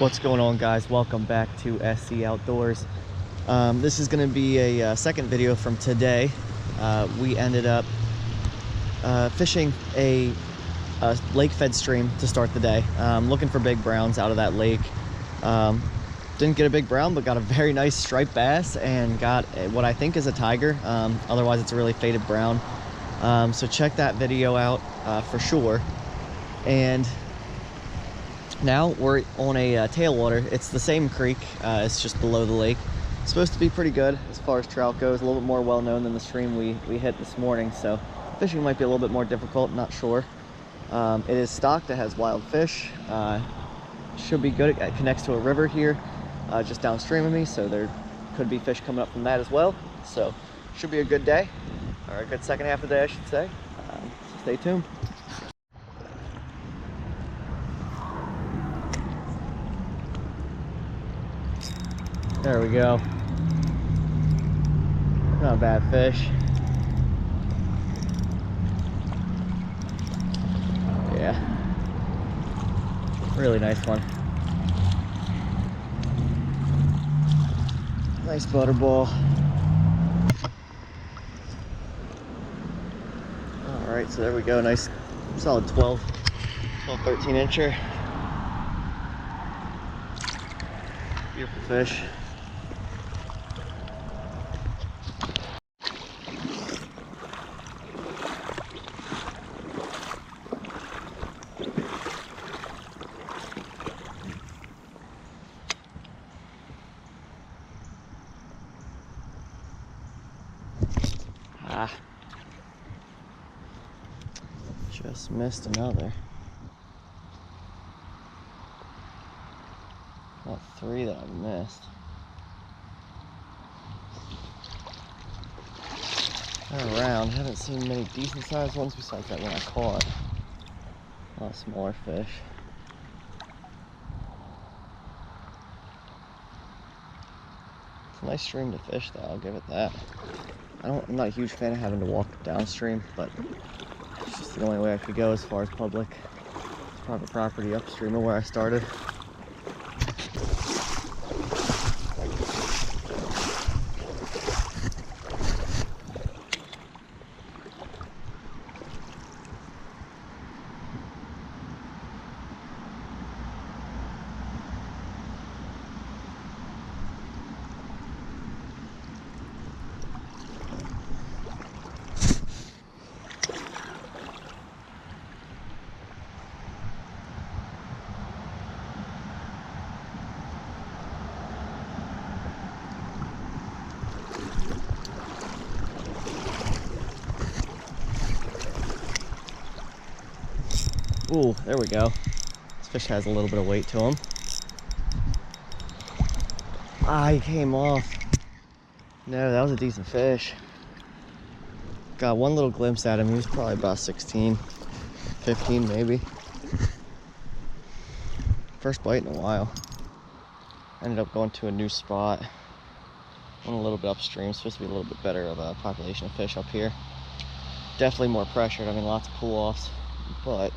What's going on, guys? Welcome back to SC Outdoors. This is going to be a second video from today. We ended up fishing a lake-fed stream to start the day, looking for big browns out of that lake. Didn't get a big brown, but got a very nice striped bass and got what I think is a tiger. Otherwise, it's a really faded brown. So check that video out for sure. And now we're on a tailwater. It's the same creek, it's just below the lake. It's supposed to be pretty good as far as trout goes, a little bit more well known than the stream we hit this morning, so fishing might be a little bit more difficult, not sure. It is stocked, it has wild fish, should be good. It connects to a river here just downstream of me, so there could be fish coming up from that as well, so should be a good day, or a good second half of the day I should say. So stay tuned. There we go. Not a bad fish. Yeah. Really nice one. Nice butterball. Alright, so there we go. Nice solid 13 incher. Beautiful fish. Just missed another. About 3 that I missed. They're around. Haven't seen many decent sized ones besides that one I caught. A lot of smaller fish. It's a nice stream to fish though, I'll give it that. I'm not a huge fan of having to walk downstream, but it's just the only way I could go as far as private property upstream of where I started. Ooh, there we go. This fish has a little bit of weight to him. Ah, he came off. No, that was a decent fish. Got one little glimpse at him. He was probably about 16, 15 maybe. First bite in a while. Ended up going to a new spot. Went a little bit upstream. Supposed to be a little bit better of a population of fish up here. Definitely more pressured. I mean, lots of pull-offs, but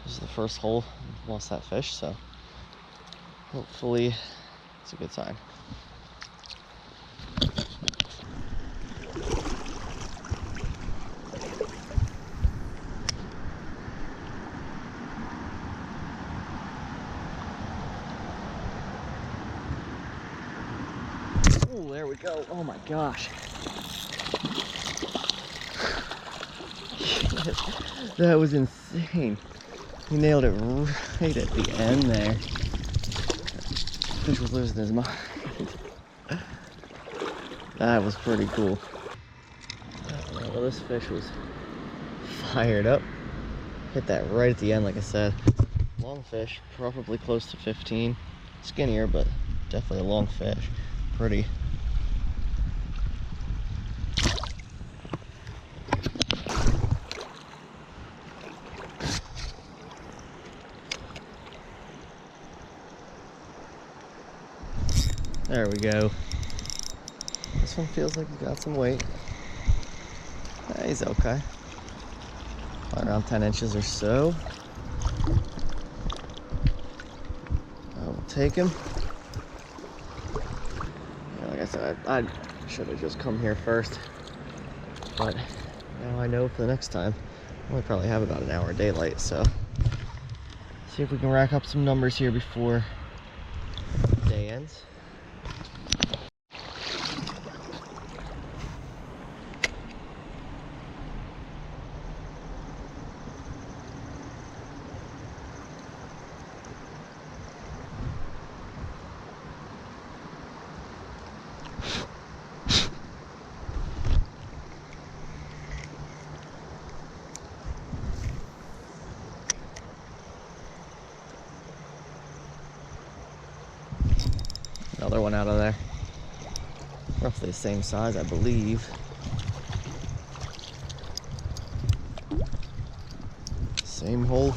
this is the first hole. Lost that fish, so hopefully it's a good sign. Oh, there we go. Oh my gosh. That was insane. He nailed it right at the end there. Fish was losing his mind. That was pretty cool. Well, this fish was fired up. Hit that right at the end, like I said. Long fish, probably close to 15. Skinnier, but definitely a long fish. Pretty. There we go. This one feels like he's got some weight. He's okay. Around 10 inches or so. take him. Yeah, like I said, I should have just come here first, but now I know for the next time. We'll probably have about an hour daylight, so see if we can rack up some numbers here before the day ends. Another one out of there. Roughly the same size, I believe. Same hole.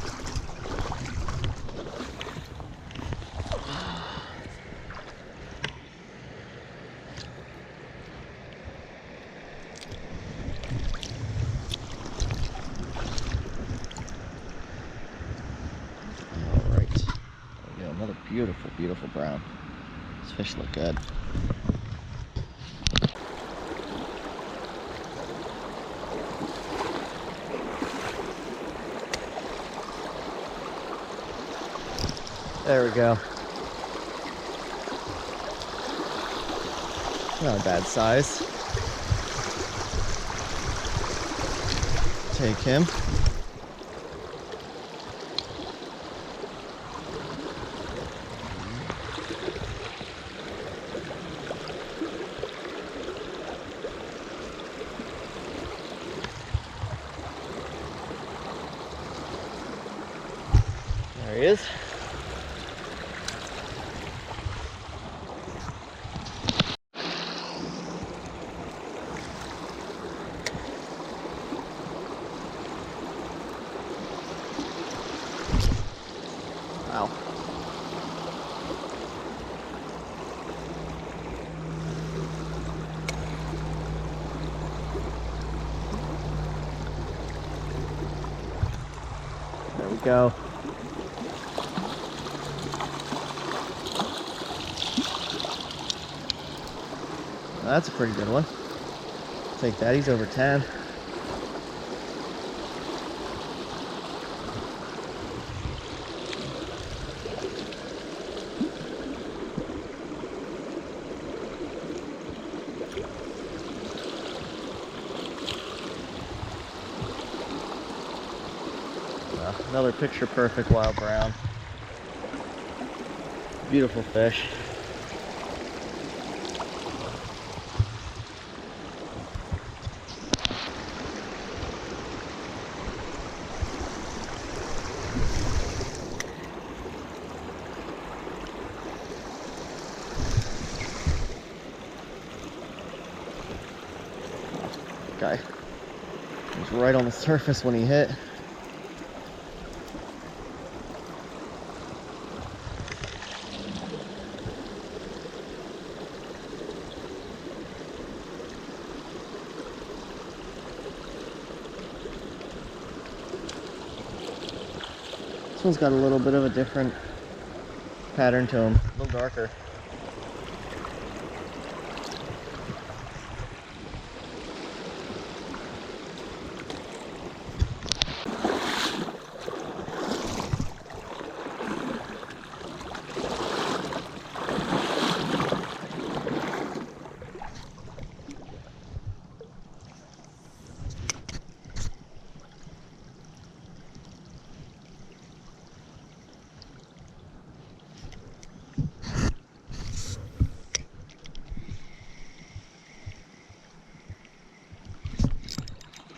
All right. There we go. Another beautiful, beautiful brown. These fish look good. There we go. Not a bad size. Take him. There he is. Wow. There we go. That's a pretty good one. Take that, he's over 10. Another picture perfect wild brown. Beautiful fish. Okay. He was right on the surface when he hit. This one's got a little bit of a different pattern to him, a little darker.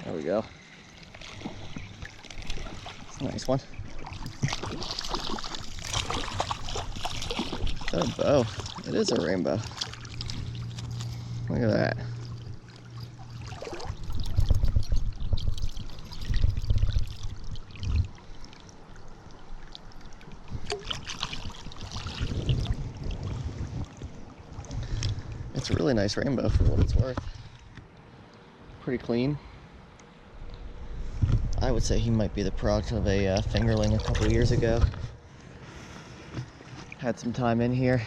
There we go. It's a nice one. Is that a bow? It is a rainbow. Look at that. It's a really nice rainbow for what it's worth. Pretty clean. I would say he might be the product of a fingerling a couple years ago. had some time in here.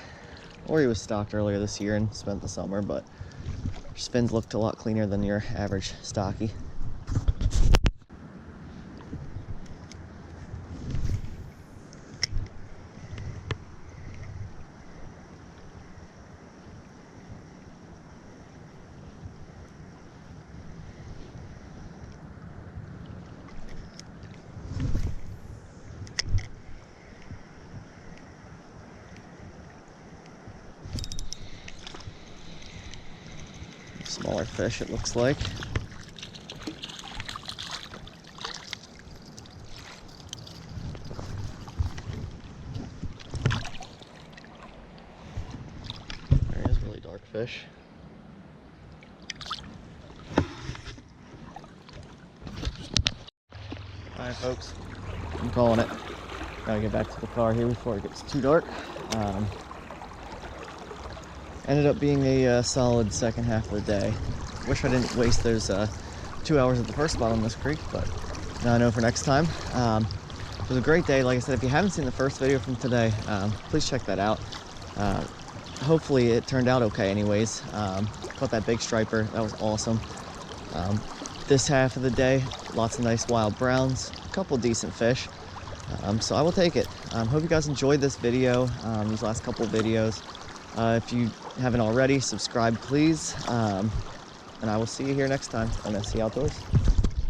Or he was stocked earlier this year and spent the summer, but your fins looked a lot cleaner than your average stocky. Smaller fish, it looks like. There is really dark fish. Alright folks, I'm calling it. Gotta get back to the car here before it gets too dark. Ended up being a solid second half of the day. Wish I didn't waste those 2 hours at the first spot on this creek, but now I know for next time. It was a great day. Like I said, if you haven't seen the first video from today, please check that out. Hopefully it turned out okay anyways. Caught that big striper, that was awesome. This half of the day, lots of nice wild browns, a couple decent fish. So I will take it. Hope you guys enjoyed this video, these last couple of videos. If you haven't already, subscribe please. And I will see you here next time on SC Outdoors.